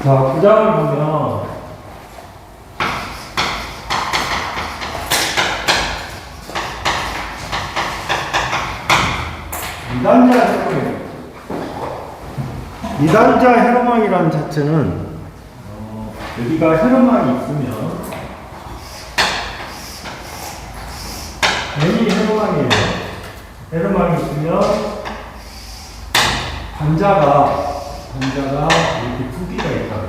자, 9장을 보면 이단자 헤로망. 이단자 헤로망이라는 자체는 여기가 헤로망이 있으면 N이 헤로망이에요. 헤로망이 있으면 단자가 이렇게 두 개가 있다고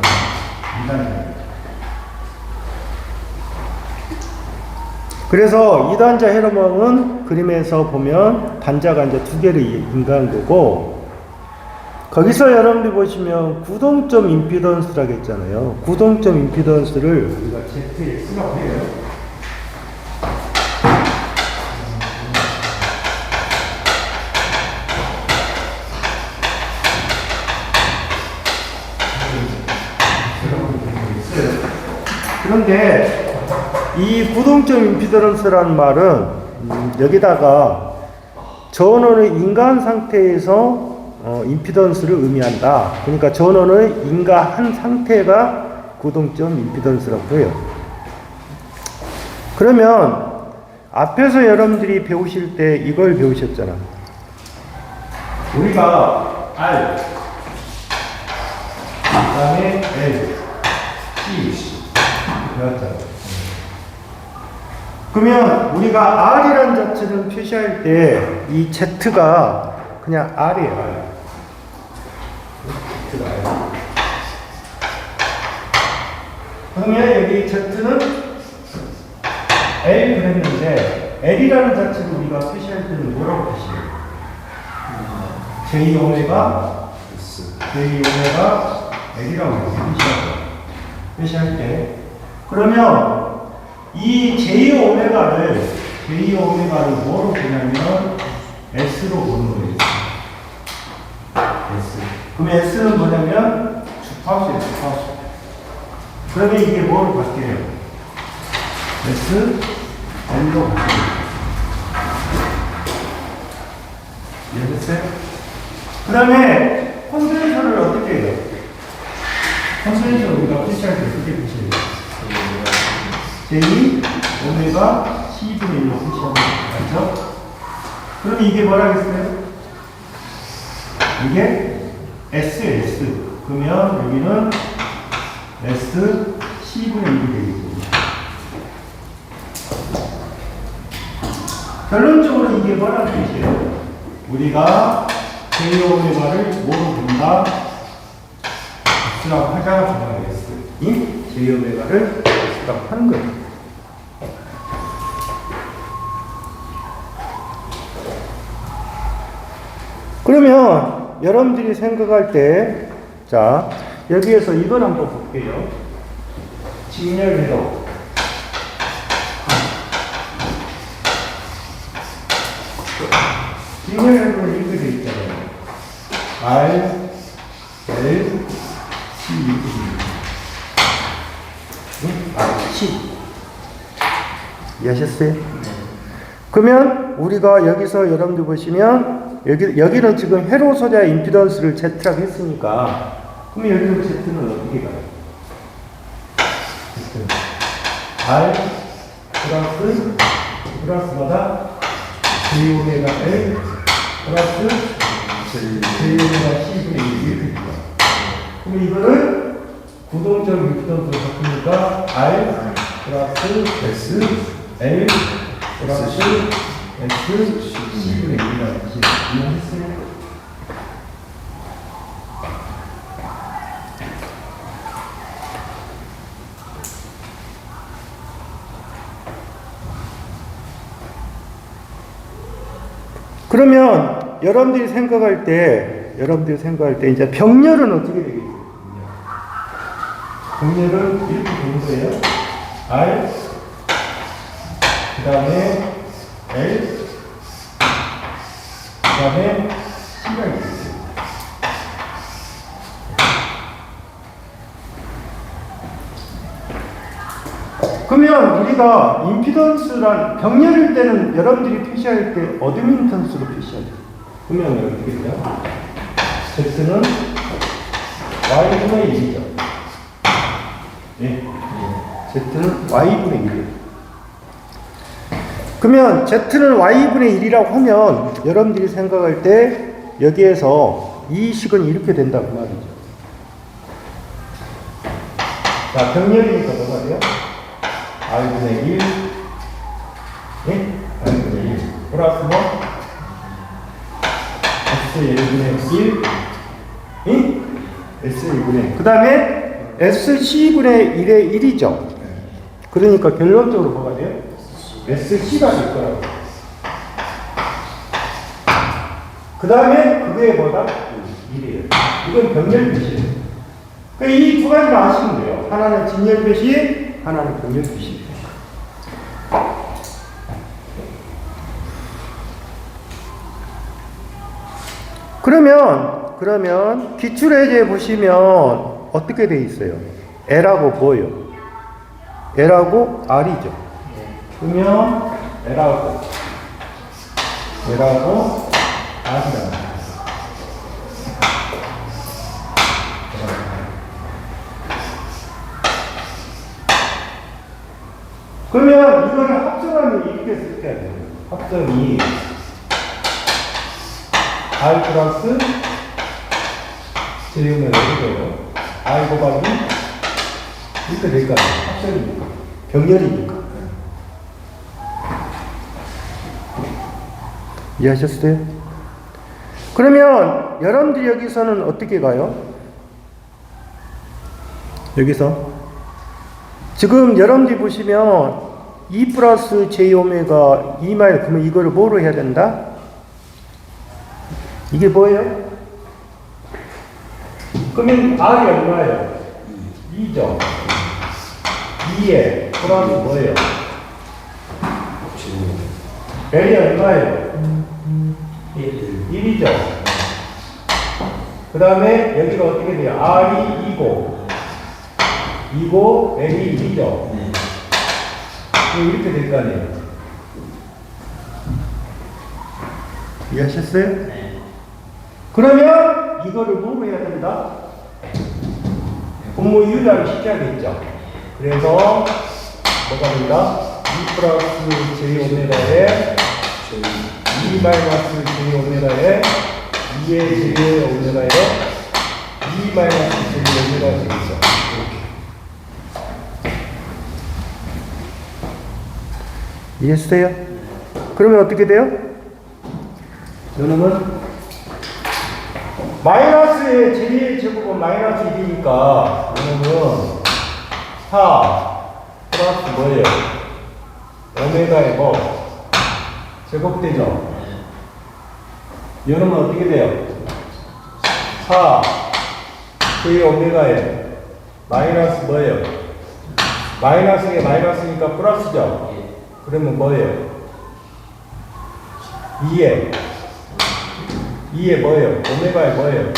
이단자. 그래서 이단자 헤로망은 그림에서 보면 단자가 이제 두 개를 인가한 거고, 거기서 여러분들 보시면 구동점 임피던스라고 했잖아요. 구동점 임피던스를 우리가 ZX라고 해요. 그런데 이 구동점 임피던스라는 말은 여기다가 전원의 인가한 상태에서 임피던스를 의미한다. 그러니까 전원의 인가한 상태가 구동점 임피던스라고 해요. 그러면 앞에서 여러분들이 배우실 때 이걸 배우셨잖아. 우리가 R, 그 다음에 L, C 배웠잖아. 그러면 우리가 R이라는 자체를 표시할 때 이 Z가 그냥 R이에요. Z가 R. 그러면 여기 Z는 L 그랬는데 L이라는 자체를 우리가 표시할 때는 뭐라고 표시해요? J 오메가 L이라고 표시할 때. 그러면 이 J 오메가를 뭐로 보냐면 S로 보는 거예요. S. 그러면 S는 뭐냐면 주파수예요, 주파수. 그러면 이게 뭐로 바뀌어요? S, L로 바뀌어요. 이해됐어요? 그 다음에 컨센서를 어떻게 해요? 컨센서 우리가 표시할 때 어떻게 표시해요? J, 오메가, C분의 1로 표시하는 거 맞죠? 그럼 이게 뭐라겠어요? 이게 SS. 그러면 여기는 S, C분의 1이 되겠습니다. 결론적으로 이게 뭐라는 뜻이에요? 우리가 J 오메가를 뭐로 본다? X라고 하자고 정하겠어요. 이 J 오메가를 X라고 하는 거예요. 그러면 여러분들이 생각할 때, 자, 여기에서 이걸 한번 볼게요. 직렬회로. 직렬회로는 이렇게 되어 있잖아요. R, L, C, C. 이해하셨어요? 그러면 우리가 여기서 여러분들 보시면 여기는 지금 회로 소자 임피던스를 Z라고 했으니까, 그럼 여기는 Z는 어떻게 가요? R 플러스마다 J 오메가 L 플러스 J 오메가 C분의 1 이렇게 돼요. 그럼 이거를 구동적 임피던스로 바꾸니까 R 플러스 S L 플러스 S C분의 1이라는 이해했어요? 그러면 여러분들이 생각할 때 이제 병렬은 어떻게 되겠어요? 병렬은 이렇게 되는 거예요. R 그 다음에 L 그 다음에 C가 있어요. 그러면 우리가 임피던스란 병렬일 때는 여러분들이 표시할 때 어드민턴스로 표시하죠. 그러면 어떻게 돼요? Z는 Y분의 1이죠. 예. Z는 Y분의 1이에요. 그러면 Z는 Y분의 1이라고 하면 여러분들이 생각할 때 여기에서 이 식은 이렇게 된다고 말이죠. 자, 병렬이니까 뭐가 돼요? R분의 1, 예? R분의 1 플러스 뭐? S1분의 1, 예? S1분의 그 다음에 SC분의 1의 1이죠. 그러니까 결론적으로 뭐가 돼요? SC가 될 거라고. 그 다음에 그게 뭐다? 1이에요. 이건 병렬 표시예요. 이 두 가지만 아시면 돼요. 하나는 진열 표시, 하나는 병렬 표시. 그러면 기출해제 보시면 어떻게 돼 있어요? L하고 뭐요? L하고 R이죠. 그러면 L하고 R이다. 그러면 이거를 합성하면 이렇게 쓸 때야 돼요. 합성이 R 플러스 J면 어디고요? R 곱하기 이렇게 될까요? 합성이니까. 병렬이니까. 이해하셨어요? 그러면 여러분들이 여기서는 어떻게 가요? 여기서 지금 여러분들이 보시면 2 플러스 J 오메가 2 마일 그러면 이거를 뭐로 해야 된다? 이게 뭐예요? 그러면 R이 얼마예요? 2죠. 2에 플러스 뭐예요? L이 얼마예요? 1이죠. 그 다음에 여기가 어떻게 돼요? R이 2고 L이 1이죠. 이렇게 될 거 아니에요. 이해하셨어요? 네. 그러면 이거를 뭐로 해야 된다? 분모 유리하기 쉽게 하겠죠. 그래서 뭐가 된다? 2 플러스 J 오메가에 2 마이너스 J 오메가에 2의 J 오메가에 2 마이너스 J 오메가가 되겠죠. 이해했어요? 그러면 어떻게 돼요? 요놈은 마이너스의 J의 제곱은 마이너스 1이니까 요놈은 4 플러스 뭐예요? 오메가의 뭐? 제곱되죠? 요놈은 어떻게 돼요? 4 J 오메가에 마이너스 뭐예요? 마이너스에 마이너스니까 플러스죠? 그러면 뭐예요? 2에 뭐예요? 오메가에 뭐예요?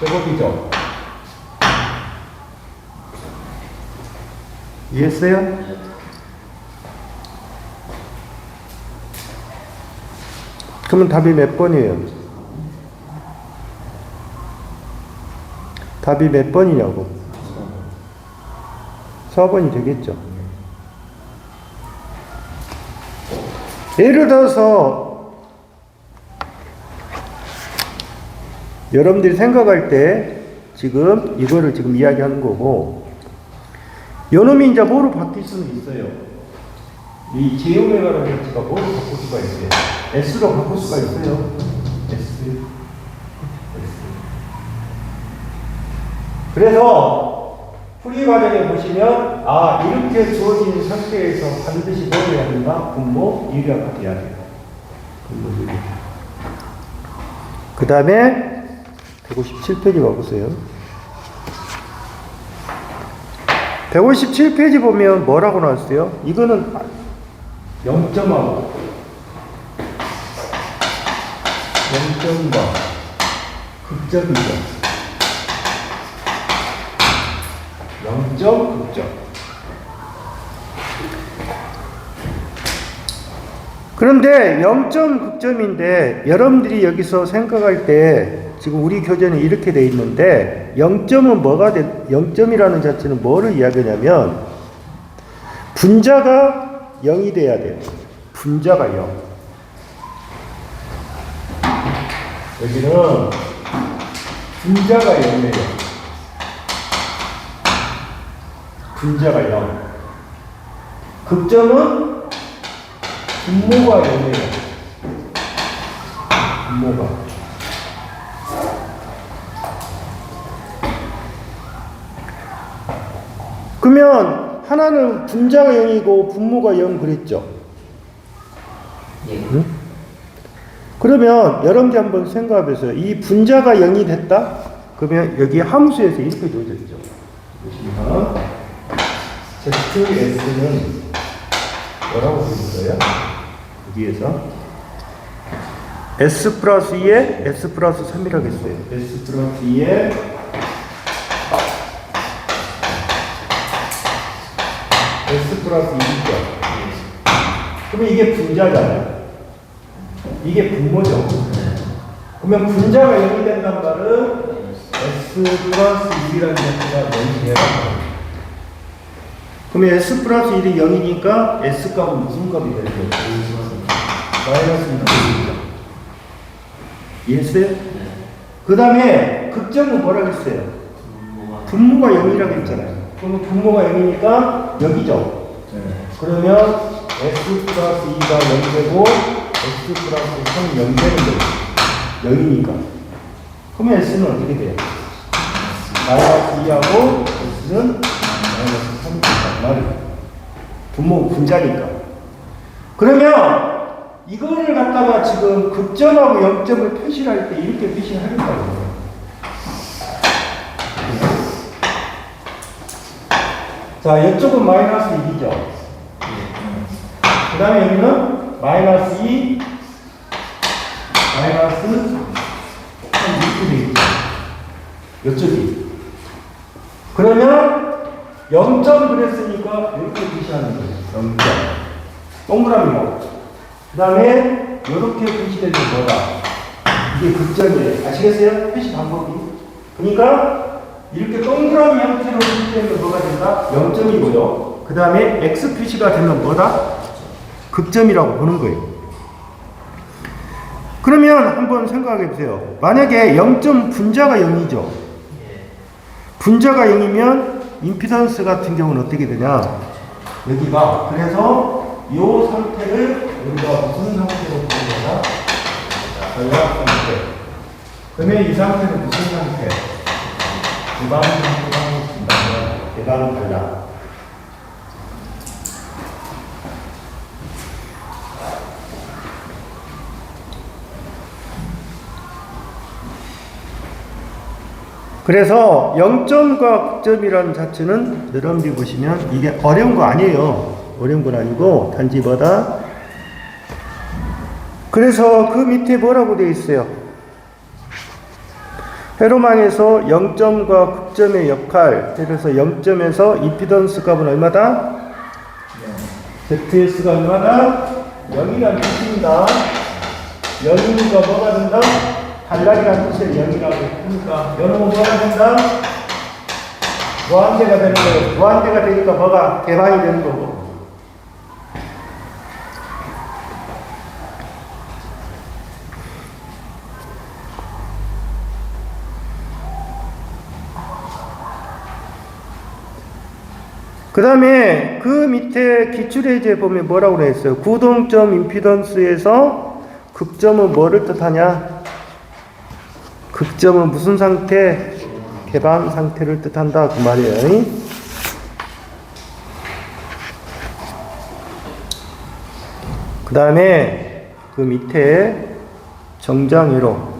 제곱이죠? 이해했어요? 그러면 답이 몇 번이에요? 답이 몇 번이냐고? 4번이 되겠죠? 예를 들어서 여러분들이 생각할 때 지금 이거를 지금 이야기하는 거고 요놈이 이제 뭐로 바뀔 수는 있어요. 이 J오메가라는 H가 뭐로 바꿀 수가 있어요? S로 바꿀 수가 있어요. S. 그래서 풀이 과정에 보시면 이렇게 주어진 상태에서 반드시 뭘 해야 된다? 분모 유리화가 돼야 돼요. 분모 유리화. 그 다음에 157페이지 가보세요. 157페이지 보면 뭐라고 나왔어요? 이거는 0점하고 0점과 극점이죠. 0점 극점. 그런데 0점 극점인데 여러분들이 여기서 생각할 때 지금 우리 교재는 이렇게 돼 있는데 0점이라는 자체는 뭐를 이야기하냐면 분자가 0이 돼야 돼요. 분자가 0. 여기는 분자가 0이에요. 분자가 0. 극점은 분모가 0이에요. 분모가. 그러면 하나는 분자가 0이고 분모가 0 그랬죠? 응? 그러면 여러분들 한번 생각해보세요. 이 분자가 0이 됐다? 그러면 여기 함수에서 이렇게 주어졌죠. 보시면 ZS는 뭐라고 부르는 거예요? 여기에서 S 플러스 2에 S 플러스 3이라고 했어요. S 플러스 2에 S 플러스 2죠. 그러면 이게 분자잖아요. 이게 분모죠. 그러면 분자가 0이 된다는 말은 S 플러스 1이라는 자체가 0이 돼야 합니다. 그러면 S 플러스 1이 0이니까 S 값은 무슨 값이 되는 거예요? 마이너스 2죠. 이해했어요? 그 다음에 극점은 뭐라고 했어요? 분모가 0이라고 했잖아요. 그러면 분모가 0이니까 여기죠. 그러면 S 플러스 2가 0이 되고 S 플러스 3이 0이 되는 거예요. 0이니까. 그러면 S는 어떻게 돼요? 마이너스 2하고 S는 마이너스 3이 된단 말이에요. 분모 분자니까. 그러면 이거를 갖다가 지금 극점하고 0점을 표시를 할 때 이렇게 표시를 하겠다고요. 자, 이쪽은 마이너스 1이죠. 그 다음에 여기는 마이너스 2, 마이너스 3 이렇게 되겠죠. 이쪽이. 그러면 0점 그랬으니까 이렇게 표시하는 거예요. 0점. 동그라미고. 그 다음에 이렇게 표시되는 거다. 이게 극점이에요. 아시겠어요? 표시 방법이. 그러니까 이렇게 동그라미 형태로 표시되면 뭐가 된다? 0점이고요. 그 다음에 X 표시가 되면 뭐다? 극점이라고 보는 거예요. 그러면 한번 생각해 보세요. 만약에 0점 분자가 0이죠. 분자가 0이면 임피던스 같은 경우는 어떻게 되냐? 여기가 그래서 이 상태를 우리가 무슨 상태로 보는 거냐? 전략 상태. 그러면 이 상태는 무슨 상태? 개방 상태가 있습니다. 개방 전략. 그래서 0점과 극점이라는 자체는 여러분들이 보시면 이게 어려운 거 아니에요. 어려운 건 아니고 단지 뭐다? 그래서 그 밑에 뭐라고 되어 있어요? 회로망에서 0점과 극점의 역할, 그래서 0점에서 임피던스 값은 얼마다? ZS가 얼마다? 0이라는 뜻입니다. 0이니까 뭐가 된다? 단락이라는 뜻의 0이라고 했으니까 0은 뭐가 된다? 무한대가 되는 거예요. 무한대가 되니까 뭐가? 개방이 되는 거고. 그 다음에 그 밑에 기출예제 보면 뭐라고 그랬어요? 구동점 임피던스에서 극점은 뭐를 뜻하냐? 극점은 무슨 상태? 개방 상태를 뜻한다. 그 말이에요. 그 다음에 그 밑에 정장회로.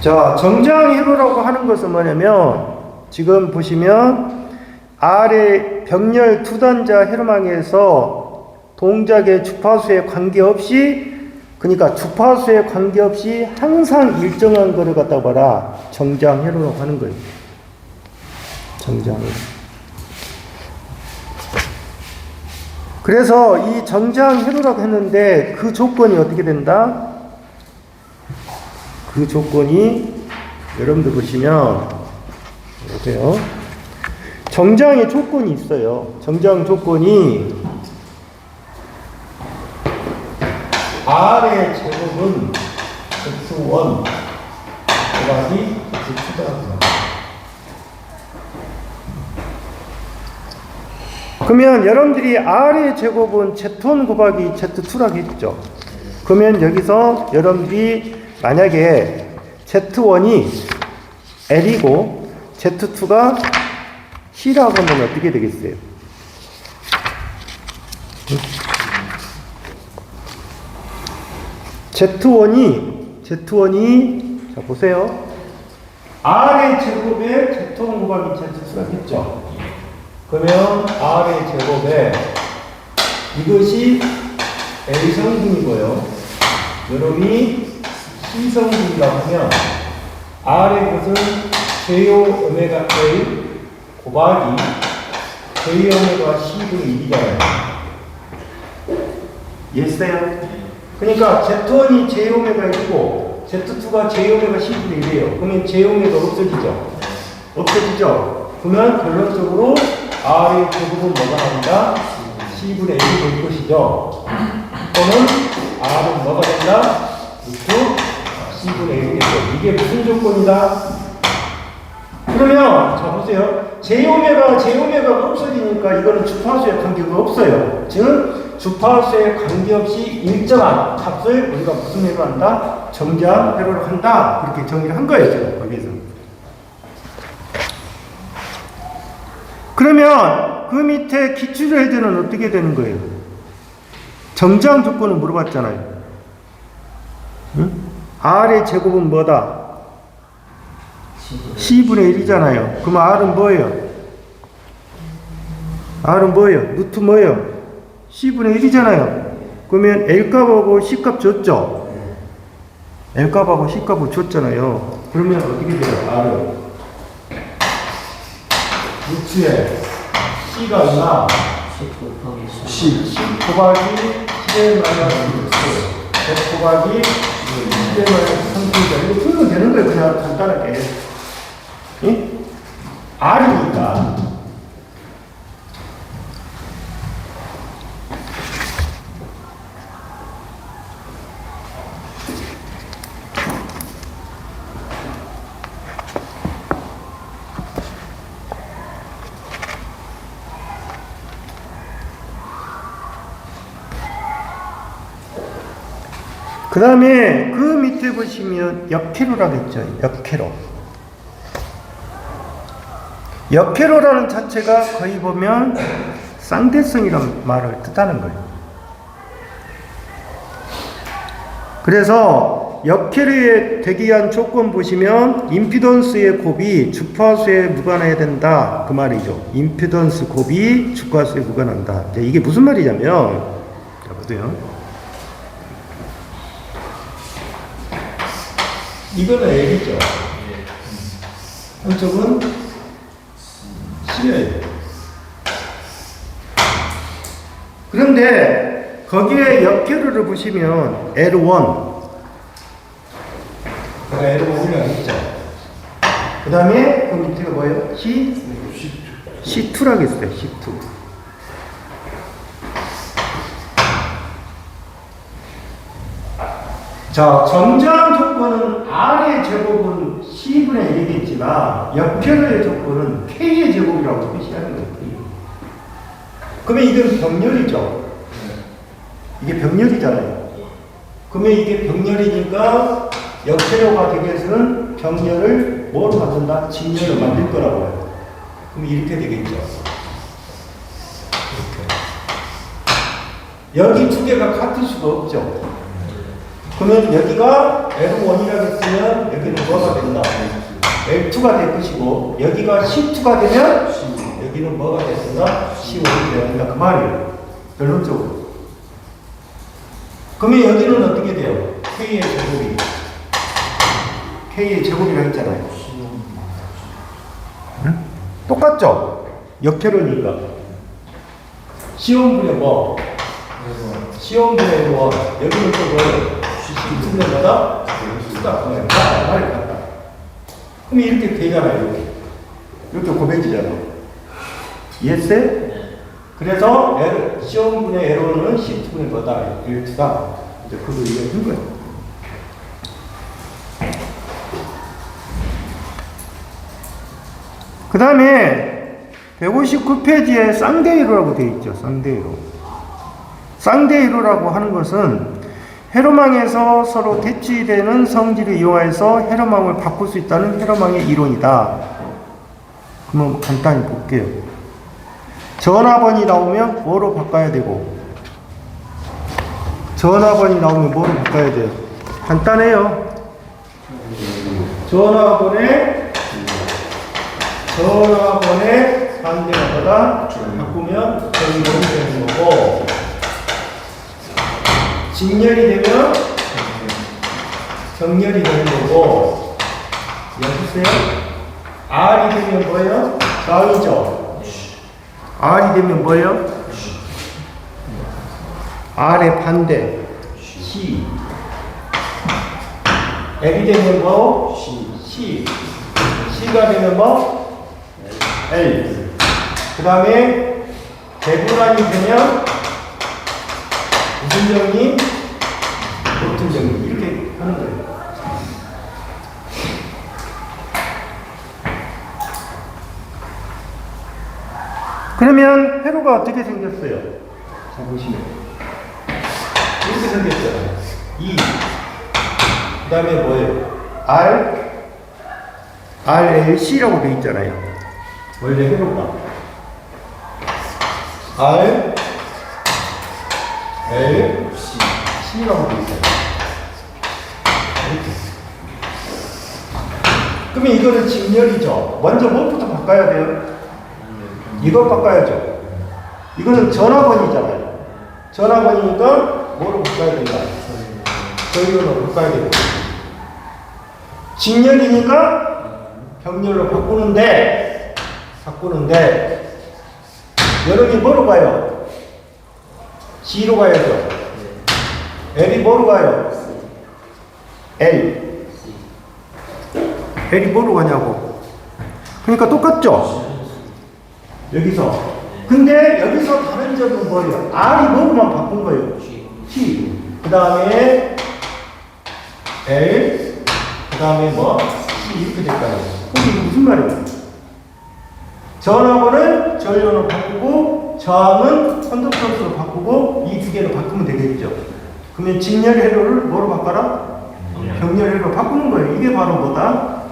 자, 정장회로라고 하는 것은 뭐냐면 지금 보시면 아래 병렬 두 단자 회로망에서 동작의 주파수에 관계없이 그러니까 주파수에 관계없이 항상 일정한 거를 갖다 봐라. 정장회로라고 하는 거예요. 정장회로. 그래서 이 정장회로라고 했는데 그 조건이 어떻게 된다? 그 조건이 여러분들 보시면 보세요. 정장의 조건이 있어요. 정장 조건이 R의 제곱은 Z1 곱하기 Z2다. 그러면 여러분들이 R의 제곱은 Z1 곱하기 Z2라고 했죠. 그러면 여기서 여러분들이 만약에 Z1이 L이고 Z2가 C라고 하면 어떻게 되겠어요? Z1이 자 보세요. R의 제곱에 Z1 곱하기 Z2라고 했죠. 그러면 R의 제곱에 이것이 L 성분이고요. 요놈이 C 성분이라고 하면 R의 것은 J 오메가 L 곱하기 J 오메가 C분의 1이잖아요. 이해했어요? 그러니까 Z1이 J 오메가 1이고 Z2가 J 오메가 C분의 1이에요. 그러면 J 오메가 없어지죠? 없어지죠? 그러면 결론적으로 R의 제곱은 뭐가 나온다? C분의 1이 될 것이죠. 또는 R은 뭐가 된다? C분의 1이 되죠. 이게 무슨 조건이다? 그러면 자 보세요. J오메가가 없어지니까 이거는 주파수에 관계가 없어요. 즉 주파수에 관계없이 일정한 값을 우리가 무슨 회로 한다? 정장 회로를 한다. 그렇게 정의를 한 거예요. 지금 거기에서. 그러면 그 밑에 기출 헤드는 어떻게 되는 거예요? 정장 조건을 물어봤잖아요. 응? R의 제곱은 뭐다? C분의 1이잖아요. 그럼 R은 뭐예요? R은 뭐예요? 루트 뭐예요? C분의 1이잖아요. 그러면 L값하고 C값 줬죠? L값하고 C값을 줬잖아요. 그러면 어떻게 돼요? R은 루트에 C가 얼마? C 곱하기 10의 마이너스 100 곱하기 10의 마이너스 3가 이거 풀면 되는 거예요. 그냥 간단하게. 응? R이니까. 그 다음에 그 밑에 보시면 역회로라고 했죠. 역회로. 역회로라는 자체가 거의 보면 쌍대성이라는 말을 뜻하는 거예요. 그래서 역회로에 되기 위한 조건 보시면 임피던스의 곱이 주파수에 무관해야 된다. 그 말이죠. 임피던스 곱이 주파수에 무관한다. 이게 무슨 말이냐면 자 보세요. 이거는 L이죠. 한쪽은 C예요. 그런데 거기에 역회로를 보시면 L1 제가 L1 올려놨죠. 그 다음에 그 밑에가 뭐예요? C2라고 했어요. C2. 자, 정장 조건은 R의 제곱은 C분의 1이겠지만 역회로의 조건은 K의 제곱이라고 표시하는 거예요. 그러면 이건 병렬이죠. 이게 병렬이잖아요. 그러면 이게 병렬이니까 역회로가 되기 위해서는 병렬을 뭐로 만든다? 직렬을 만들 거라고 해요. 그럼 이렇게 되겠죠. 이렇게. 여기 두 개가 같을 수가 없죠. 그러면 여기가 L1이라고 했으면 여기는 뭐가 된다? L2가 될 것이고 여기가 C2가 되면 여기는 뭐가 됐습니다? C1이 되어야 된다. 그 말이에요. 결론적으로. 그러면 여기는 어떻게 돼요? K의 제곱이. K의 제곱이라고 했잖아요. 응? 똑같죠? 역회로니까. C원분의 뭐? C원분의 뭐? 여기는 또 뭐예요? 무슨 데마다? 수다. 말이 같다. 그럼 이렇게 되잖아요. 이렇게 고백이잖아. 이해했어요? 그래서 C원분의 L는 C2분의 뭐다? L2다. 이제 그거 이해한 거예요. 그 다음에 159페이지에 쌍대이로라고 되어 있죠. 쌍대이로. 쌍대이로라고 하는 것은 헤로망에서 서로 대치되는 성질을 이용해서 헤로망을 바꿀 수 있다는 헤로망의 이론이다. 그러면 간단히 볼게요. 전화번이 나오면 뭐로 바꿔야 되고, 전화번이 나오면 뭐로 바꿔야 돼요? 간단해요. 전화번의 반대마다 바꾸면 전열이 되는 거고, 직렬이 되면 정렬이 되는 거고, 여보세요? R이 되면 뭐예요? 좌이죠. R이 되면 뭐예요? R의 반대 C. L이 되면 뭐? C. C가 되면 뭐? L. 그 다음에 대분란이 되면 무슨 정리? 보튼 정리. 이렇게 하는 거예요. 그러면 회로가 어떻게 생겼어요? 자, 보시면 이렇게 생겼잖아요. E. 그 다음에 뭐예요? RLC라고 되어 있잖아요. 원래 회로가 R, L, C라고 되어 있어요. 이렇게. 그러면 이거는 직렬이죠. 먼저 뭐부터 바꿔야 돼요? 이거 바꿔야죠. 이거는 전화번이잖아요. 전화번이니까 뭐로 바꿔야 된다? 전열로 바꿔야 되고. 직렬이니까 병렬로 바꾸는데 여러분이 뭐로 가요? G로 가야죠. L이 뭐로 가요? L. L이 뭐로 가냐고. 그러니까 똑같죠? 여기서. 근데 여기서 다른 점은 뭐예요? R이 뭐로만 바꾼 거예요? T. 그 다음에 L. 그 다음에 뭐? C. 이렇게 될까요? 그럼 이게 무슨 말이에요? 전압을 전류로 바꾸고 저항은 컨덕턴스로 바꾸고 이 두 개로 바꾸면 되겠죠. 그러면 직렬 회로를 뭐로 바꿔라? 병렬 회로로 바꾸는 거예요. 이게 바로 뭐다?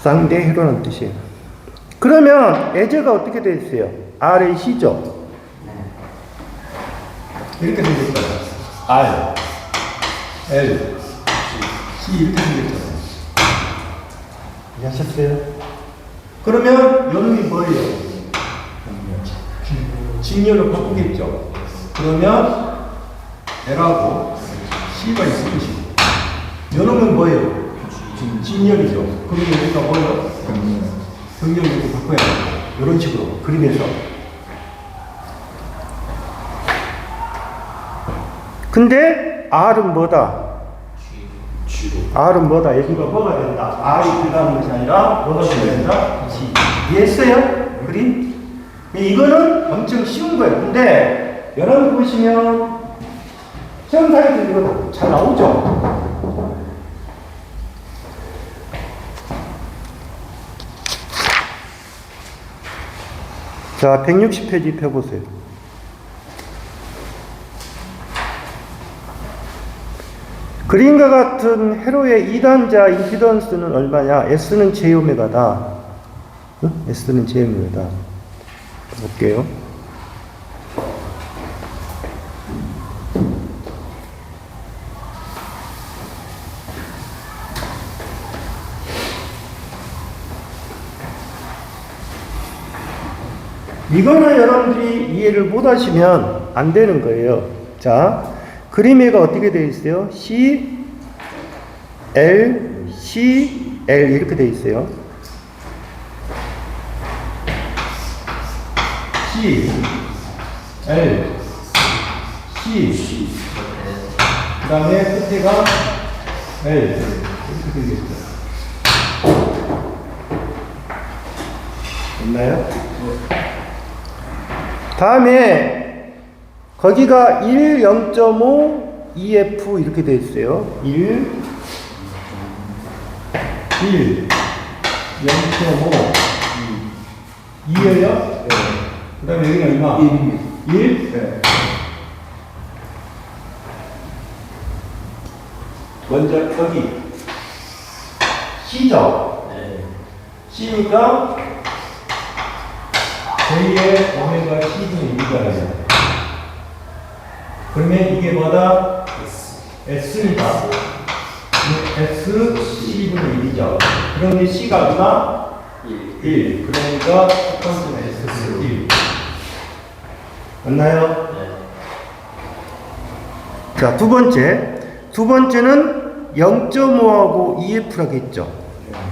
쌍대 회로라는 뜻이에요. 그러면 애제가 어떻게 되어 있어요? RAC죠. 이렇게 생겼잖아요. R, L, C 이렇게 생겼잖아요. 이해하셨어요? 그러면 요놈이 뭐예요? 직렬로 바꾸겠죠. 그러면 L하고 C가 있을 것이고 요놈은 뭐예요? 직렬이죠. 그러면 여기가 뭐예요? 병렬로 바꿔야 돼요. 이런 식으로 그림에서. 근데 R은 뭐다? R은 뭐다? 여기가 뭐가 된다? R이 들어가는 것이 아니라 뭐가 된다? G. 이해했어요? 그림? 이거는 엄청 쉬운 거예요. 근데 여러분 보시면 시험사에서 이거 잘 나오죠? 자, 160페이지 펴보세요. 그림과 같은 회로의 2단자 임피던스는 얼마냐? S는 J오메가다. 응? S는 J오메가다. 볼게요. 이거는 여러분들이 이해를 못 하시면 안 되는 거예요. 자, 그림에가 어떻게 되어 있어요? C, L, C, L 이렇게 되어 있어요. C, L, C, 그 다음에 끝에가 L 이렇게 되겠죠. 됐나요? 다음에 거기가 1, 0.5, EF 이렇게 되어 있어요. 1, 0.5, 2예요? 네. 그 다음에 여기는 얼마? 1? 네. 먼저 여기 C죠? 네. C니까 J의 오메가 C분의 1이잖아요. 그러면 이게 뭐다? S입니다. S C분의 1이죠. 그런데 C가 얼마? 1. 그러니까 첫 번째는 S 1. 맞나요? 네. 자, 두 번째는 0.5하고 EF라고 했죠.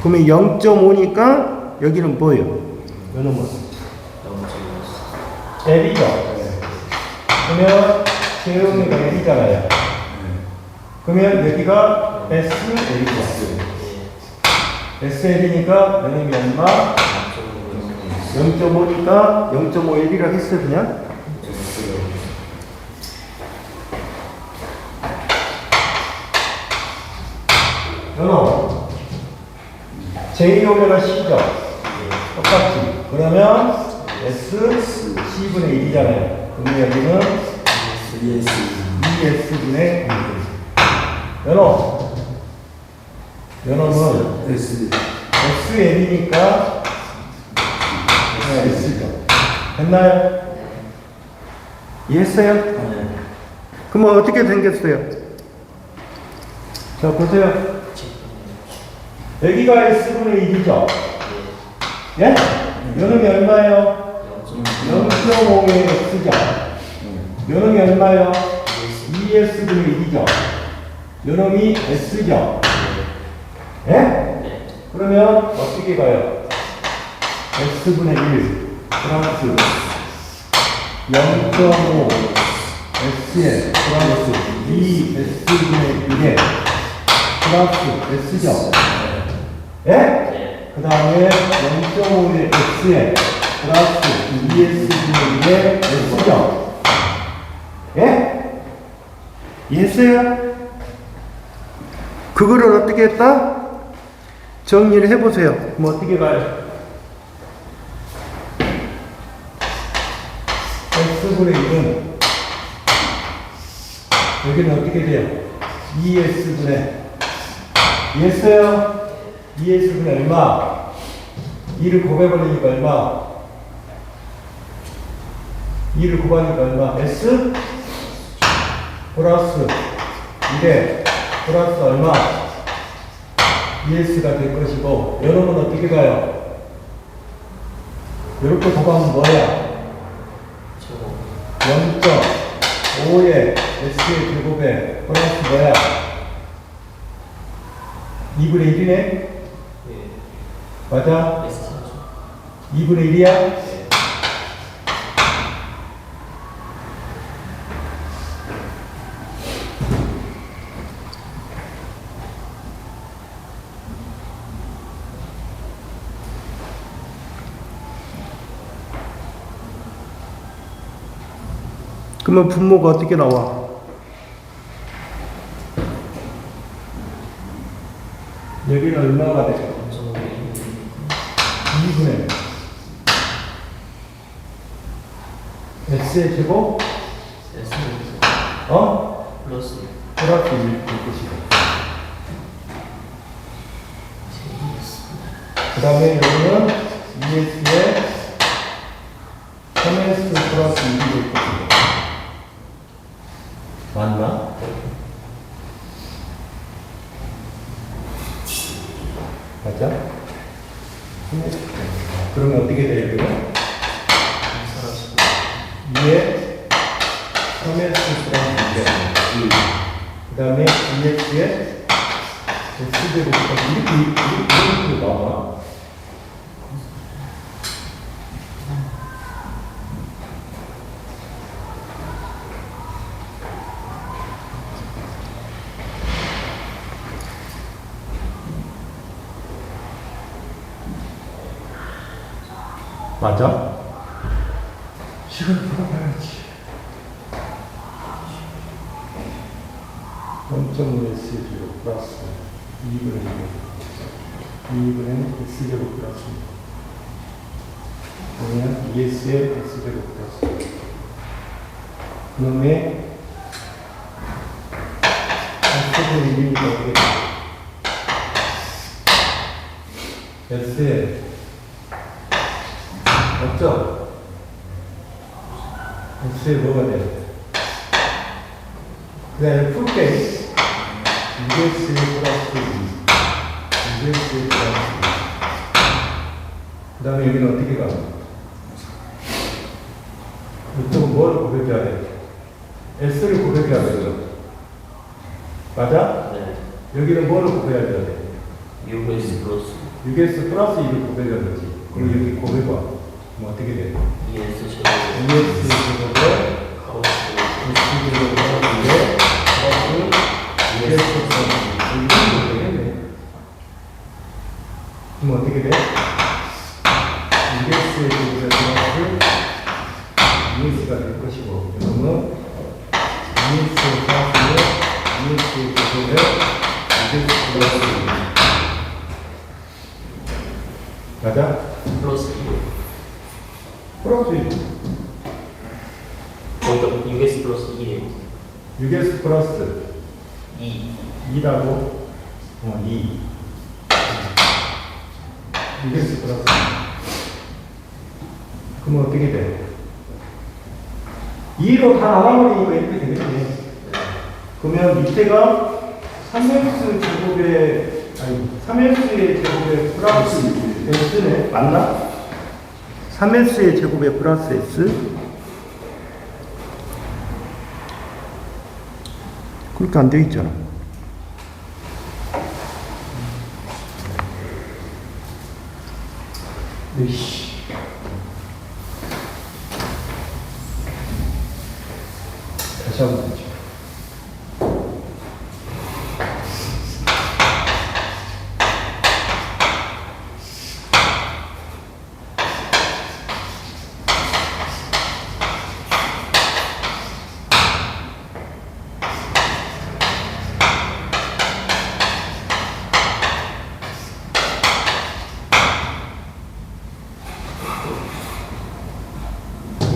그러면 0.5니까 여기는 뭐예요? 요놈은 L이죠. 그러면 제음이가 L이잖아요. 그러면 여기가 SL이죠. SL이니까 요놈이 얼마? 0.5니까 0.5L이라고 했어요, 그냥. 요놈 J오메가 C죠. 똑같지. 그러면 S C분의 1이잖아요. 그러면 여기는 ES분의 1. 요놈은 SL이니까 S죠. 됐나요? 이해했어요? 네. 그러면 어떻게 생겼어요? 자, 보세요. 여기가 S분의 1이죠? 예? 요놈이 얼마예요? 0.5의 X죠? 요놈이 얼마예요? 2S분의 1이죠? 요놈이 S죠? 예? 그러면 어떻게 가요? S분의 1 플러스 0.5 S에 플러스 2S분의 1에 플러스 S죠? 예? 그 다음에 0.5의 X에 플러스 2S분의 1에 S죠? 예? 이해했어요? 그거를 어떻게 했다? 정리를 해보세요. 그럼 어떻게 가요? X분의 1은 여기는 어떻게 돼요? 2S분의 이해했어요? 2S분의 얼마? 2를 곱해버리니까 얼마? 2를 곱하니까 얼마? S? 플러스 1에 플러스 얼마? 2S가 될 것이고 여러분 어떻게 가요? 이렇게 곱하면 뭐야? 0.5의 S의 제곱에 플러스 뭐야? 2분의 1이네? 네. 맞아? 2분의 1이야? 네. 그러면 분모가 어떻게 나와? 여기는 얼마가 돼? 2분의 S의 제곱? 플러스 1일 것이고. 그 다음에 여기는 2S에 3S 플러스 1이 될 것이고. 맞나? 맞죠? 그러면 어떻게 돼요, 이거? 2에 S제곱 이렇게 나와. 맞아? 식을 풀어봐야지. 0.5 S제곱 플러스 2분의 S제곱 플러스 그러면 2S의 S제곱 플러스 그놈의 S제곱 1이니까 어떻게 돼? S에 맞죠? S에 뭐가 돼? 그 다음에 풀때 2S 플러스 2, 2S 플러스 2. 그 다음에 여기는 어떻게 가? 이쪽은 뭐를 고백해야 돼? S를 고백해야 되죠? 맞아? 네. 여기는 뭐를 고백해야 돼? 6S 플러스 6S 플러스 2를 고백해야 되지. 그럼 여기 고백과 그럼 어떻게 돼? 2S 제곱 2S 제곱에 카우스 S 제곱 플러스 2에 플러스 2S 플러스 2. 이렇게 되겠네. 그럼 어떻게 돼? 2S의 제곱에 플러스 2S가 될 것이고, 그러면 2S 플러스에 2S의 제곱에 2S 플러스 2. 맞아? 플러스 2. 플러스 2. 거기다 6S 플러스 2에요. 6S 플러스 2. 2라고? 2. 6S 플러스 2. 그러면 어떻게 돼? 2로 다 나눠버리니까 이렇게 되겠네. 그러면 밑에가 3x 제곱에, 아니, 3x의 제곱에 플러스 s네. 맞나? 3s의 제곱에 플러스 s? 그렇게 안 되어 있잖아. 으이씨. 다시 한번 보죠.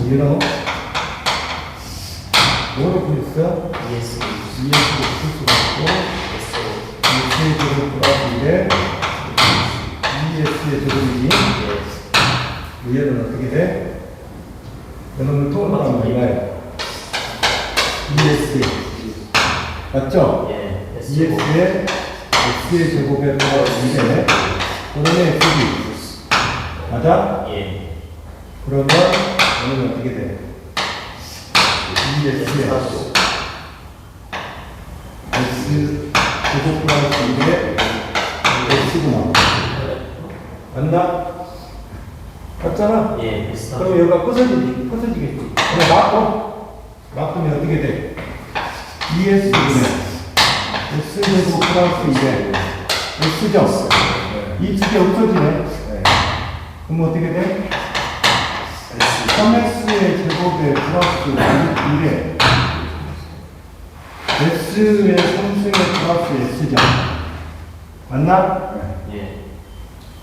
여기는 뭐로 풀었어? ES ES로 풀 수가 있고 ES의 제곱 플러스 1에 ES의 제곱이 위에는 어떻게 돼? 그러면 또 나가면 이거야. ES 맞죠? 예. ES의 S의 제곱에 플러스 1에 그러면 SB 맞아? 예. 그러면 오늘 어떻게 돼? ES에 S 제곱 플러스 1에 S구나. 맞나? 맞잖아? 예. S 그럼 여기가 부서지겠지. 그럼 막으면 어떻게 돼? ES분의 S 제곱 플러스 1에 S죠? 이 두 개 없어지네. 그럼 어떻게 돼? 3x의 제곱에 플러스 1에 s의 3승의 플러스 s죠. 맞나? 예.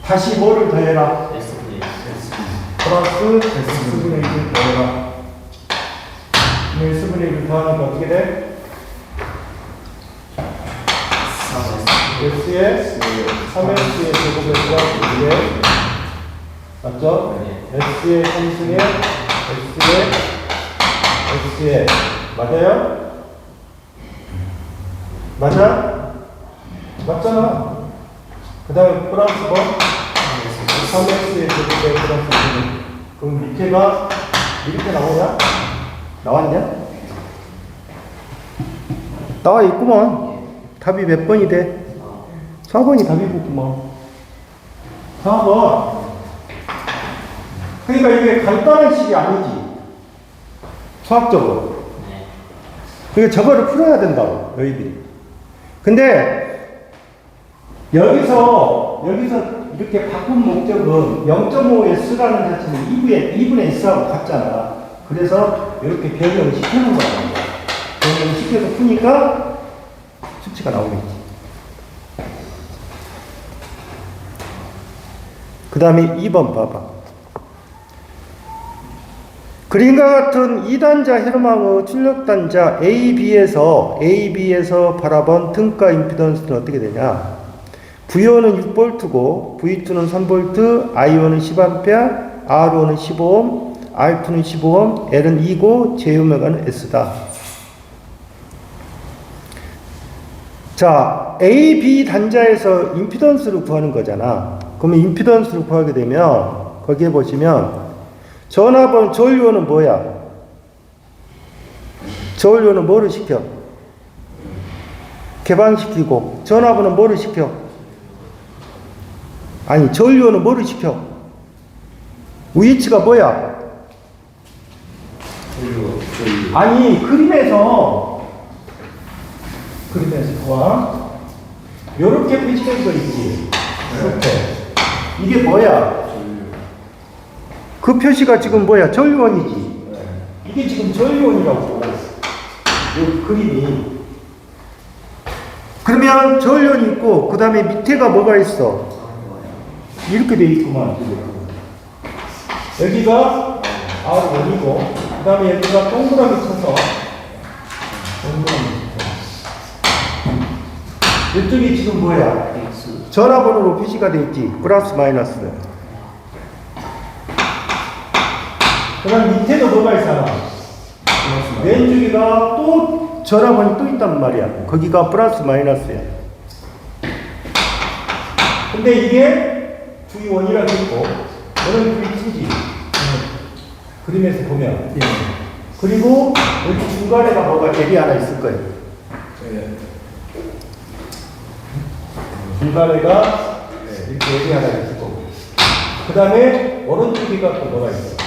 다시 뭐를 더해라? S분의 플러스 s분의 1을 더해라. 그럼 s분의 1을 더하니까 어떻게 돼? s의 3x의 제곱에 플러스 1에 맞죠? S의 3승에 S의 맞아요? 맞아? 맞잖아. 그 다음에 플러스 뭐? 3X의 제곱에 플러스 1. 그럼 밑에가 이렇게 나오냐? 나왔냐? 나와 있구먼. 답이 몇 번이 돼? 4번이 답이겠구만. 4번. 그러니까 이게 간단한 식이 아니지. 수학적으로. 네. 그러니까 저거를 풀어야 된다고, 너희들이. 근데, 여기서 이렇게 바꾼 목적은 0.5S라는 자체는 2분의 S하고 같잖아. 그래서 이렇게 변형을 시켜놓은 거야. 변형을 시켜서 푸니까 수치가 나오겠지. 그 다음에 2번 봐봐. 그림과 같은 2단자 혈망의 출력단자 AB에서 바라본 등가 임피던스는 어떻게 되냐? V1은 6V고 V2는 3V, I1은 10A, R1은 15Ω, R2는 15Ω, L은 2고 J오메가는 S다. 자, A, B 단자에서 임피던스를 구하는 거잖아. 그러면 임피던스를 구하게 되면 거기에 보시면 전압은 전류원은 뭐야? 전류원은 뭐를 시켜? 개방시키고 전압은 뭐를 시켜? 아니 전류원은 뭐를 시켜? 위치가 뭐야? 아니 그림에서 봐. 요렇게 표시된 거 있지? 이렇게. 이게 뭐야? 그 표시가 지금 뭐야? 전류원이지. 이게 지금 전류원이라고. 이 그림이. 그러면 전류원이 있고 그 다음에 밑에가 뭐가 있어? 이렇게 돼 있구만. 여기가 R1이고 그 다음에 여기가 동그라미 쳐서 이쪽이 지금 뭐야? 전화번호로 표시가 돼 있지. 플러스 마이너스. 그 다음 밑에도 뭐가 있잖아. 왼쪽이가 또 전화번호 또 있단 말이야. 거기가 플러스 마이너스야. 근데 이게 V1이라고 있고 너는 V2지. 그림에서 보면. 그리고 여기 중간에가 뭐가 갭이 하나 있을 거예요. 중간에가 이렇게 갭이 하나 있을 거고. 그 다음에 오른쪽에가 또 뭐가 있어.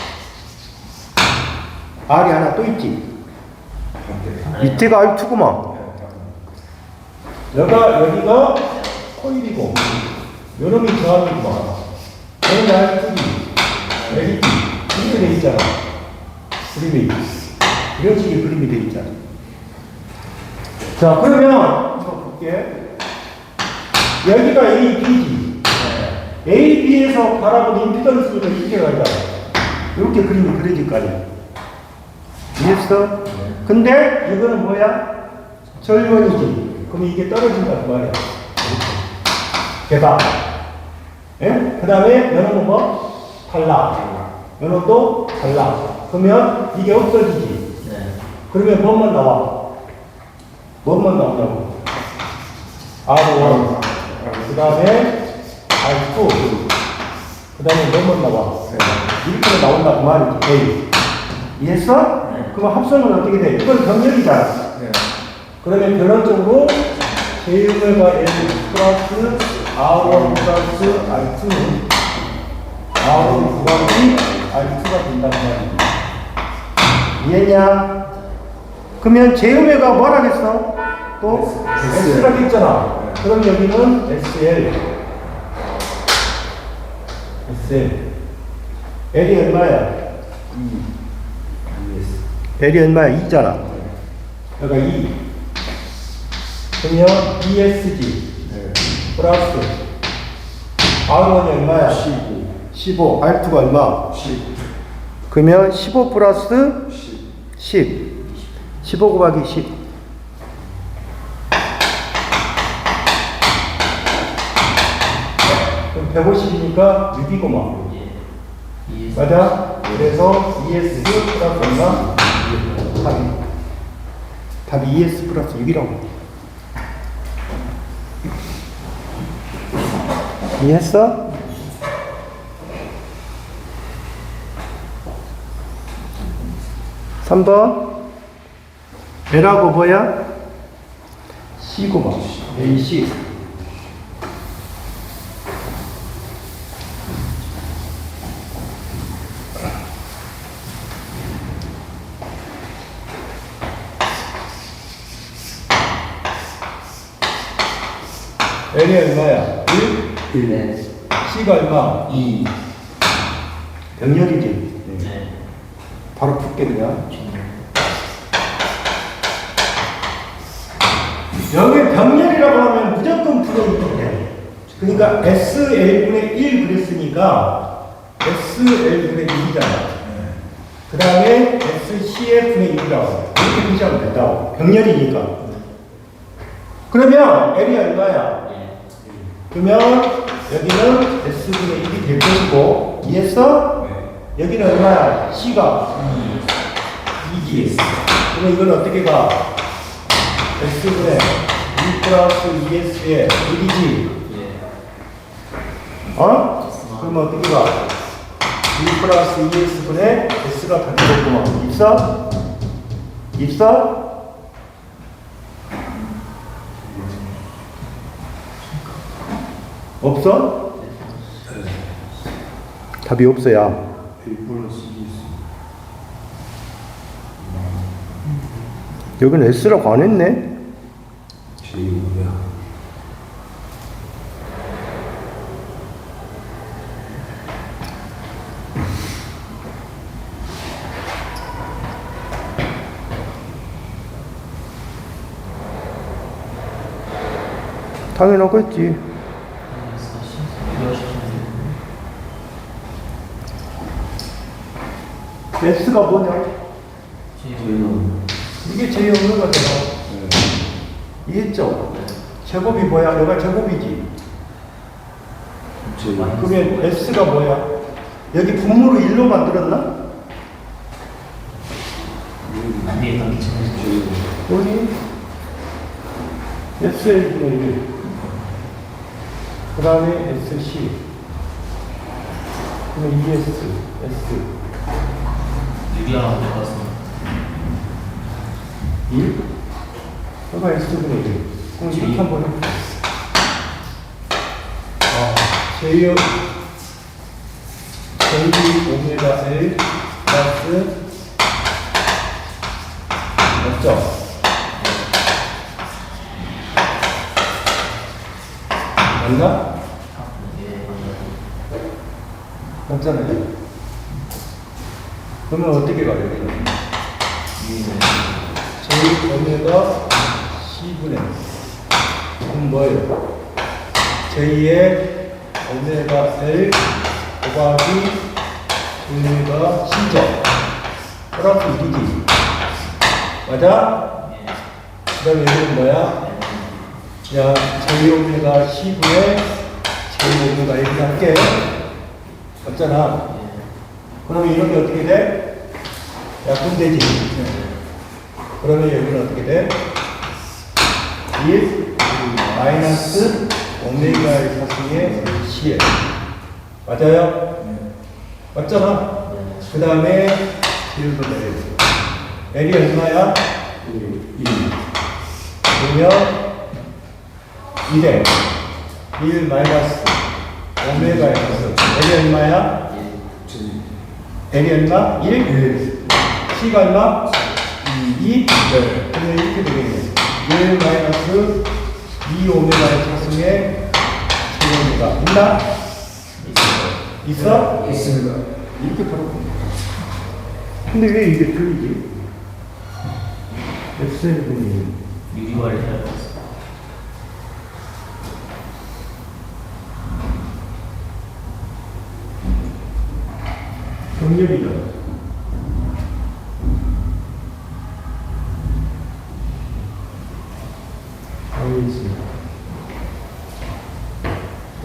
R이 하나 또 있지. 밑에가 R2구만. 여기가 코일이고, 요놈이 저항이구만. 여기는 R2기, LED, 이렇게 돼 있잖아. 그림이. 이런 식의 그림이 돼 있잖아. 자, 그러면, 이거 볼게. 여기가 A, B지. A, B에서 바라보는 임피던스가 이렇게 가니까, 이렇게 그림이 그려질 거 아니야. 이해했어? 근데 이거는 뭐야? 전류원이지. 그럼 이게 떨어진단 말이야. 개방. 예? 그 다음에 연호는 뭐? 탈락. 연호도 탈락. 그러면 이게 없어지지. 네. 그러면 뭐만 나와? 뭐만 나오냐고? R1. 그 다음에 R2. 그 다음에 뭐만 나와? 이렇게 나온다 그 말이지. A. 이해했어? 그럼 합성은 어떻게 돼? 이건 병렬이잖아. 그러면 변환적으로 J오메가 L 플러스 R1 플러스 R2는 R1 구간이 R2가 된다는 말이야. 이해냐? 그러면 J오메가 뭐라겠어? 또 S라고 했잖아. 그럼 여기는 SL. L이 얼마야? L이 얼마야? 2잖아. 여기가 2. 그러면 ESG 플러스 R1이 얼마야? 15. R2가 얼마? 10. 그러면 15 플러스 10. 15 곱하기 10. 그럼 150이니까 6이고만. 맞아? 그래서 ES 플러스 얼마? 답이 ES 플러스 6이라고. 이해했어? (3번) L하고 뭐야? C고만. AC. L이 얼마야? 1? 네. C가 얼마? 2. 병렬이지? 네. 바로 풀게 그냥. 여기 병렬이라고 하면 무조건 풀어도 돼. 그러니까 SL분의 1 그랬으니까 SL분의 1이잖아. 그 다음에 SCF분의 1이라고. 이렇게 표시하면 된다고. 병렬이니까. 그러면 L이 얼마야? 네. 그러면 여기는 S분의 1이 될 것이고, 이해했어? 네. 여기는 얼마야? C가 2지. 그러면 이건 어떻게 가? S분의 2 플러스 2S의 1이지. 예. 어? 그러면 어떻게 가? 2 플러스 2S분의 S가 다 되겠구만. 있어? 있어? 없어? 답이 없어야. A 플러스 2 여기는 S라고 안 했네. J5야. 당연하겠지. S가 뭐냐? 지금 이게 제이 없는 거잖아. 이해했죠? 제곱이 뭐야? 여기가 제곱이지. J 그러면 S가 뭐야? 여기 분모를 1로 만들었나? 위에 단기 층에서 여기 SL분의 1. 그 다음에 SC. 그러면 ES, S. 유리하나 들어갔습니다. 1? 여기가 S분의 1. 그럼 이렇게 한번 해. J 오메가 L 플러스 맞죠? 맞나? 예. 맞잖아요. 그러면 어떻게 가요? 여기는? J 오메가 C분의 그럼 뭐예요? J의 오메가 L 곱하기 J가 C죠? 플러스 1이지. 맞아? 예. 그 다음에 여기는 뭐야? 야, J 오메가 C분의 J 오메가 1이 할게. 맞잖아? 그러면 이런 게 어떻게 돼? 약분되지. 그러면 여기는 어떻게 돼? 1 마이너스 오메가의 사승의 CL. 맞아요? 맞잖아? 그 다음에 L도 내려. L이 얼마야? 1. 그러면 1에 1 마이너스 오메가의 사승. L이 얼마야? J L이 얼마? 1? C가 얼마? 2? 네. 그러면 이렇게 되겠네. 1 마이너스 2 오메가의 차승의 제곱이가 있나? 있어? 있습니다. 이렇게 바로 근데 왜 이게 틀리지? SL분이 유리화를 해야 돼. 병렬이죠. 알겠습니다.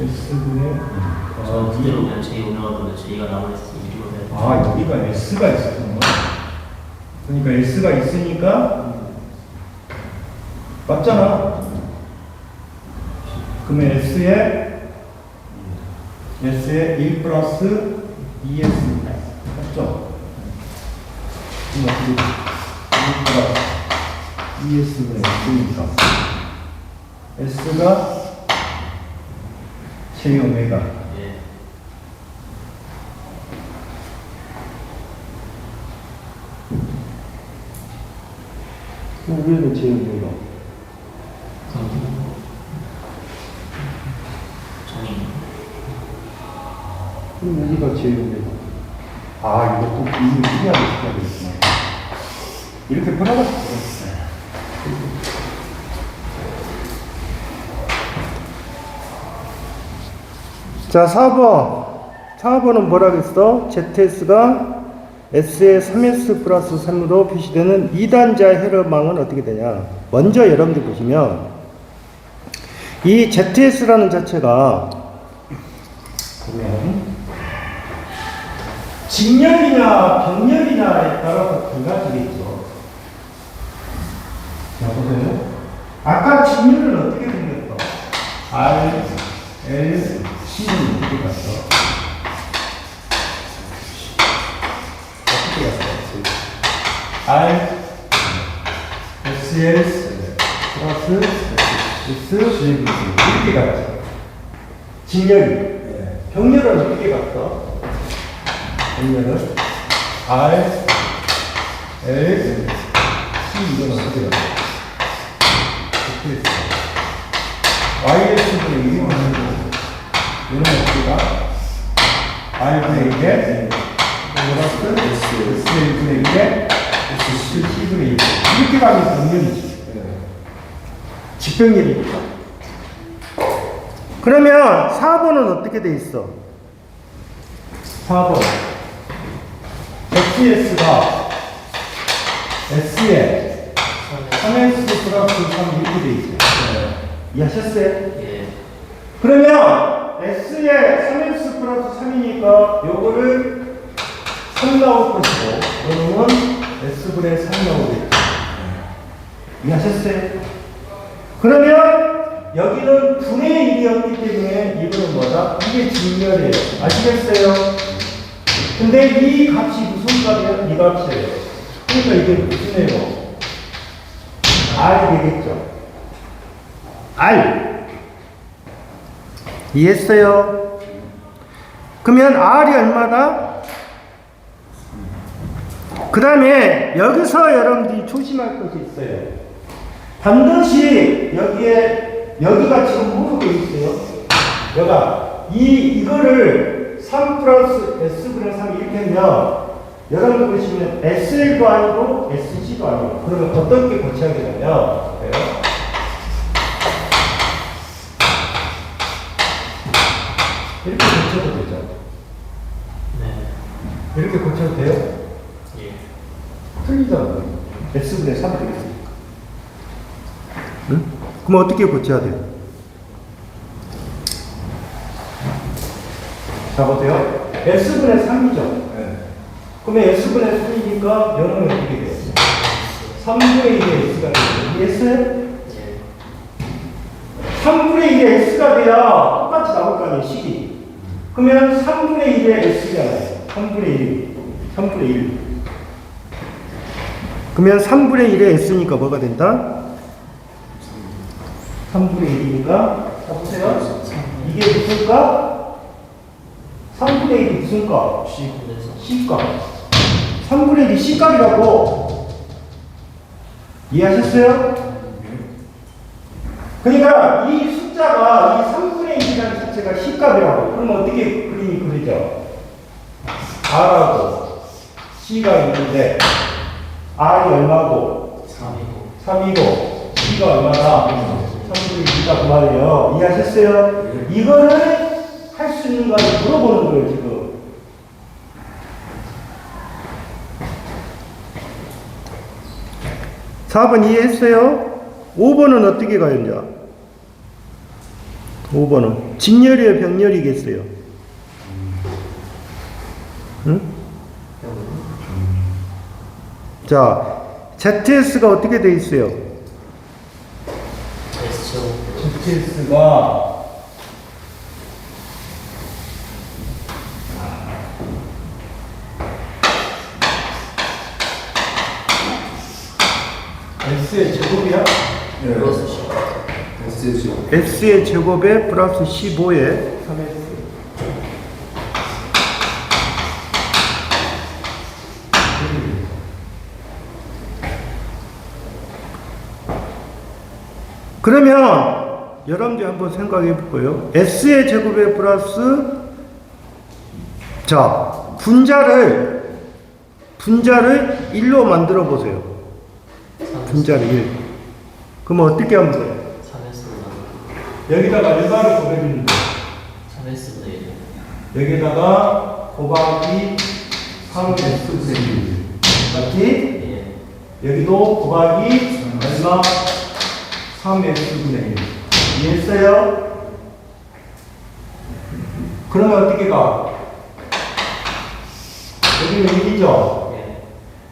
S분의 저 그대로 그냥 J 오메가보다 J가 남아있어서 유리화 해야 돼. 아, 여기가 S가 있었구나. 그러니까 S가 있으니까 맞잖아. 그러면 S에 1 플러스 2S 맞죠? 그럼 어떻게 1 플러스 2S분의 S니까 S가 J 오메가 예. 그럼 위에는 J 오메가. 그럼 여기가 제1오메가. 아, 이것도 이미 신기하게 시켜야겠구나. 이렇게 풀어봤어. 자, 4번. 4번은 뭐라 그랬어? ZS가 S의 3S 플러스 3으로 표시되는 2단자 헤러망은 어떻게 되냐? 먼저 여러분들 보시면 이 ZS라는 자체가 보면 직렬이냐 병렬이냐에 따라서 달라지겠죠. 자, 보세요. 아까 직렬은 어떻게 생겼어? R, L, C는 어떻게 갔어? R, SL, 플러스 S, 이렇게 갔죠. 직렬이. 병렬은 어떻게 갔어? 병렬은 R, L, C 이건 어떻게 갔어? 어떻게 했어? YS분의 1이 맞는 거고 이건 어떻게 가? R분의 1에 플러스 S분의 1에 C분의 1 이렇게 가면 병렬이지. 직병렬이니까. 그러면 4번은 어떻게 돼 있어? 4번 ZS가 S에 3S 플러스 3 이렇게 돼 있어요. 이해하셨어요? 예. 그러면 S에 3S 플러스 3이니까 요거를 3 나올 것이고 요거는 S분의 3 나오겠죠. 이해하셨어요? 그러면 여기는 분의 1이었기 때문에 이거는 뭐다? 이게 직렬이에요. 아시겠어요? 근데 이 값이 무슨 값이에요? 이 값이에요. 그러니까 이게 무슨예요? R이 되겠죠. R. 이해했어요? 그러면 R이 얼마다? 그 다음에 여기서 여러분들이 조심할 것이 있어요. 반드시 여기가 지금 뭐로 되어 있어요? 여기가 이거를 3 플러스 S분의 3 이렇게 하면 여러분 보시면 SL도 아니고 SC도 아니고 그러면 어떻게 고쳐야 되냐면 이렇게 고쳐도 되죠? 네. 이렇게 고쳐도 돼요? 예. 틀리잖아요. S분의 3 되겠습니까? 응? 그럼 어떻게 고쳐야 돼요? 자, 보세요. S분의 3이죠? 네. 그러면 S분의 3이니까 0은 어떻게 돼요? 3분의 1의 S가 돼요. 이해했어요? 예. 3분의 1의 S가 돼야 똑같이 나올 거 아니에요, 식이. 그러면 3분의 1의 S잖아요. 3분의 1. 3분의 1. 그러면 3분의 1의 S니까 뭐가 된다? 3분의 1이니까, 자, 보세요. 이게 무슨 값? 3분의 1이 무슨 값? C분에서 C값. 3분의 1이 C값이라고. 이해하셨어요? 그러니까 이 숫자가 이 3분의 1이라는 자체가 C값이라고. 그럼 어떻게 그림이 그리죠? R하고 C가 있는데 R이 얼마고? 3이고 C가 얼마다? 3분의 1이다 그 말이에요. 이해하셨어요? 이거를 할 수 있는가를 물어보는 거예요 지금. (4번) 이해했어요? 5번은 어떻게 가요 이제? 5번은 직렬이에요 병렬이겠어요? 응? 자, ZS가 어떻게 돼 있어요? ZS가 S의 제곱이야? 네. 플러스 C. SC. S의 제곱에 플러스 15에 3S. 그러면 여러분들이 한번 생각해 볼까요? S의 제곱에 플러스 자, 분자를 1로 만들어 보세요. 분자를 1. 그럼 어떻게 하면 돼요? 3S보다 여기다가 일반을 곱해주는 거예요. 3S보다 1. 여기다가 곱하기 3S분의 1. 맞지? 예. 여기도 곱하기 얼마? 3S분의 1. 이해했어요? 그러면 어떻게 가? 여기는 1이죠? 예.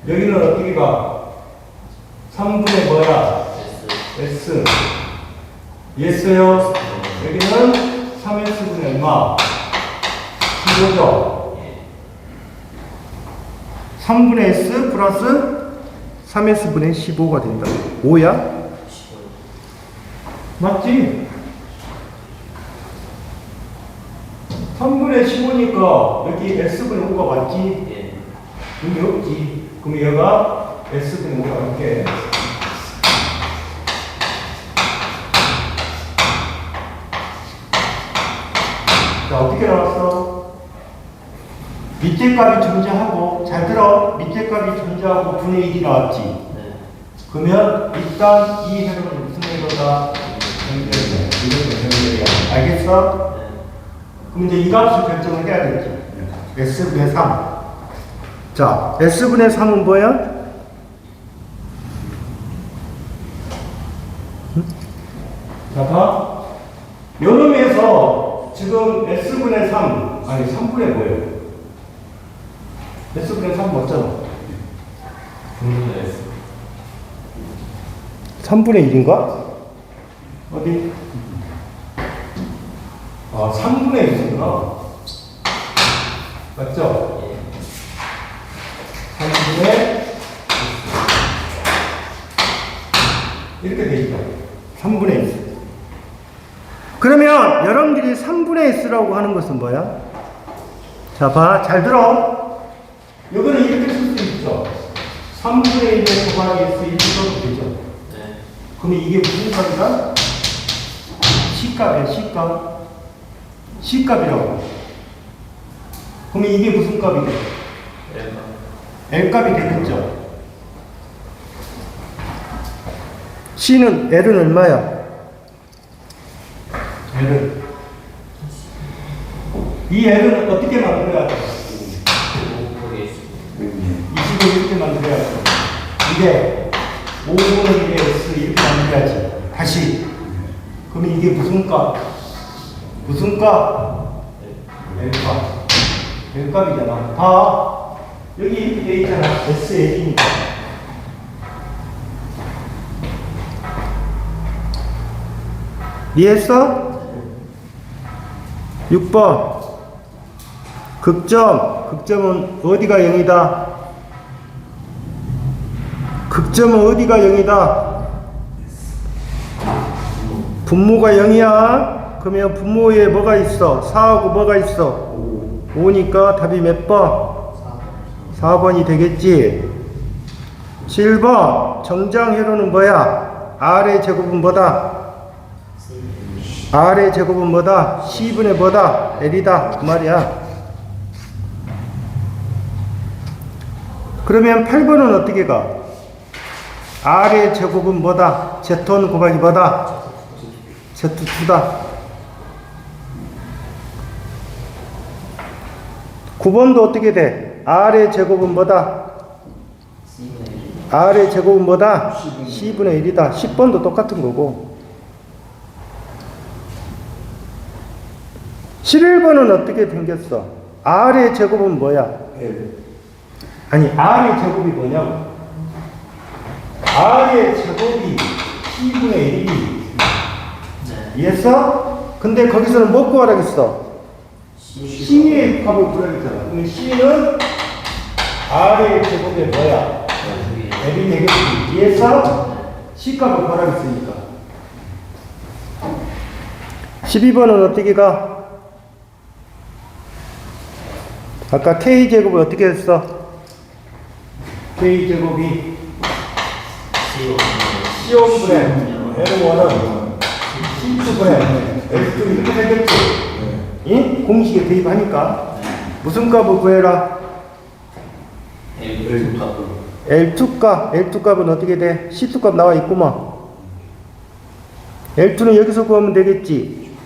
여기는 어떻게 가? 3분의 뭐야? S. S. 이해했어요? 여기는 3S분의 얼마? 15죠? 예. 3분의 S 플러스 3S분의 15가 된다. 5야? 15. 맞지? 3분의 15니까 여기 S분의 5가 맞지? 예. 여기 없지. 그럼 얘가 S분의 5가 이렇게. 자, 어떻게 나왔어? 밑에 값이 존재하고, 잘 들어. 밑에 값이 존재하고 분의 1이 나왔지. 네. 그러면 일단 이 회로는 무슨 회로다? 연결이야. 이거는 연결이야. 알겠어? 네. 그럼 이제 이 값을 결정을 해야겠지. S분의 3. 자, S분의 3은 뭐야? 자, 봐. 요놈에서 지금 S분의 3, 아니 3분의 뭐예요? S분의 3 맞잖아. 분모가 S. 3분의 1인가? 어디? 아, 3분의 1이구나. 맞죠? 예. 3분의 이렇게 돼 있다. 3분의 1. 그러면 여러분들이 3분의 S라고 하는 것은 뭐야? 자, 봐. 잘 들어. 이거는 이렇게 쓸 수 있죠. 3분의 1에 곱하기 S 이렇게 써도 되죠. 네. 그러면 이게 무슨 값이다? C값이야, C값. C값이라고. 그러면 이게 무슨 값이 돼? L값이 되겠죠. C는, L은 얼마야? L은. 이 L은 어떻게 만들어야 돼? 20을 이렇게 만들어야 돼. 이게 5분의 1의 S 이렇게 만들어야지. 다시. 그러면 이게 무슨 값? 무슨 값? L값. L값이잖아. 봐. 여기 이렇게 돼 있잖아. SL이니까. 이해했어? 6번. 극점. 극점은 어디가 0이다? 극점은 어디가 0이다? 분모가 0이야. 그러면 분모에 뭐가 있어? 4하고 뭐가 있어? 5니까 답이 몇 번? 4번이 되겠지. 7번. 정장회로는 뭐야? R의 제곱은 뭐다? R의 제곱은 뭐다? C분의 뭐다? L이다. 그 말이야. 그러면 8번은 어떻게 가? R의 제곱은 뭐다? Z는 곱하기 뭐다? Z2다. 9번도 어떻게 돼? R의 제곱은 뭐다? R의 제곱은 뭐다? C분의 1이다. 10번도 똑같은 거고. 11번은 어떻게 생겼어? R의 제곱은 뭐야? 아니, R의 제곱이 뭐냐고? R의 제곱이 C분의 1이. 네. 이해했어? 근데 거기서는 뭐 구하라겠어? C의 값을 구하라겠잖아. 그럼 C는 R의 제곱이 뭐야? L이 되겠지. 이해했어? C 값을 구하라겠으니까. 12번은 어떻게 가? 아까 K제곱을 어떻게 했어? K제곱이 C5분의 L1은 C2분의 L2 이렇게 되겠지? 예? 공식에 대입하니까. 무슨 값을 구해라? L2 값으로. L2 값. L2 값은 어떻게 돼? C2 값 나와 있구만. L2는 여기서 구하면 되겠지.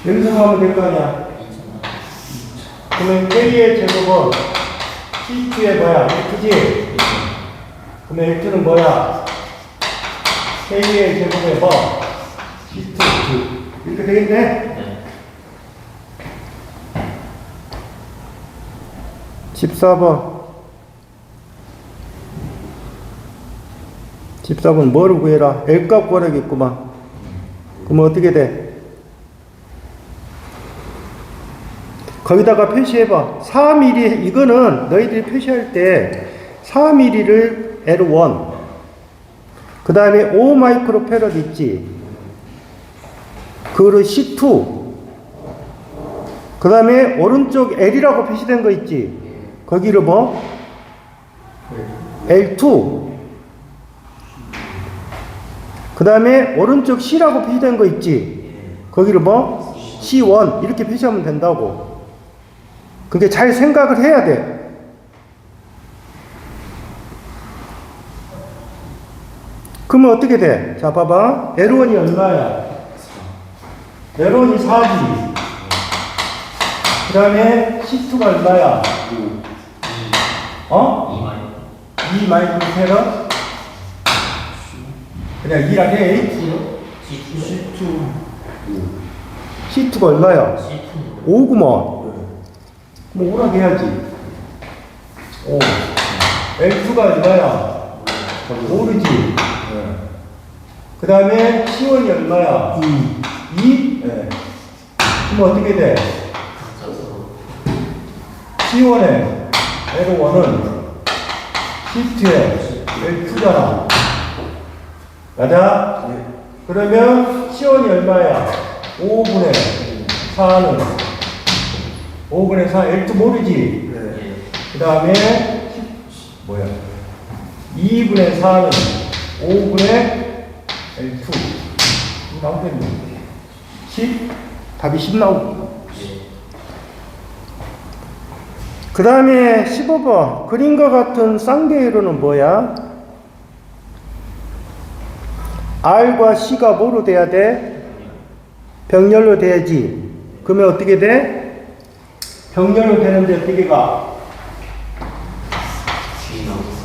여기서 구하면 될 거 아니야. 그러면 K의 제곱은 C2의 뭐야? F지? 그러면 L2는 뭐야? K의 제곱의 뭐? C2. 이렇게 되겠네? 네. 14번. 14번 뭐를 구해라? L값 구하라겠구만. 그럼 어떻게 돼? 거기다가 표시해봐. 4mm, 이거는 너희들이 표시할 때 4mm를 L1, 그 다음에 5 마이크로 패러드 있지? 그거를 C2, 그 다음에 오른쪽 L이라고 표시된 거 있지? 거기를 뭐? L2, 그 다음에 오른쪽 C라고 표시된 거 있지? 거기를 뭐? C1 이렇게 표시하면 된다고. 그게 잘 생각을 해야 돼. 그러면 어떻게 돼? 자 봐봐. L1이 얼마야? L1이 4지. 그 다음에 C2가 얼마야? 2 마이크로 패러? 그냥 2랑 해. C2가 얼마야? 5구먼. 뭐 오락 해야지. 5. L2가 얼마야? 모르지. 그 다음에 C1이 얼마야? 2? 네. 그럼 어떻게 돼? C1의 L1은 C2의 L2잖아. 맞아? 그러면 C1이 얼마야? 5분의 4는 5분의 4 L2 모르지? 그 다음에 뭐야? 2분의 4는 5분의 L2 이거 나오겠네. 10? 답이 10 나오고. 그 다음에 15번 그림과 같은 쌍배이로는 뭐야? R과 C가 뭐로 돼야 돼? 병렬로 돼야지. 그러면 어떻게 돼? 병렬로 되는데 어떻게 가?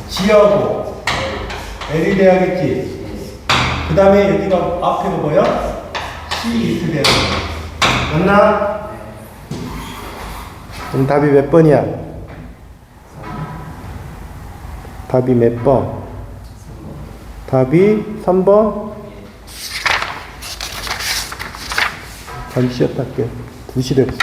G하고 L이 돼야겠지. 그 다음에 여기가 앞에가 뭐야? C 이렇게 되는 거야. 맞나? 그럼 답이 몇 번이야? 답이 몇 번? 답이 3번? 잠시 쉬었다 할게. 2시 됐어.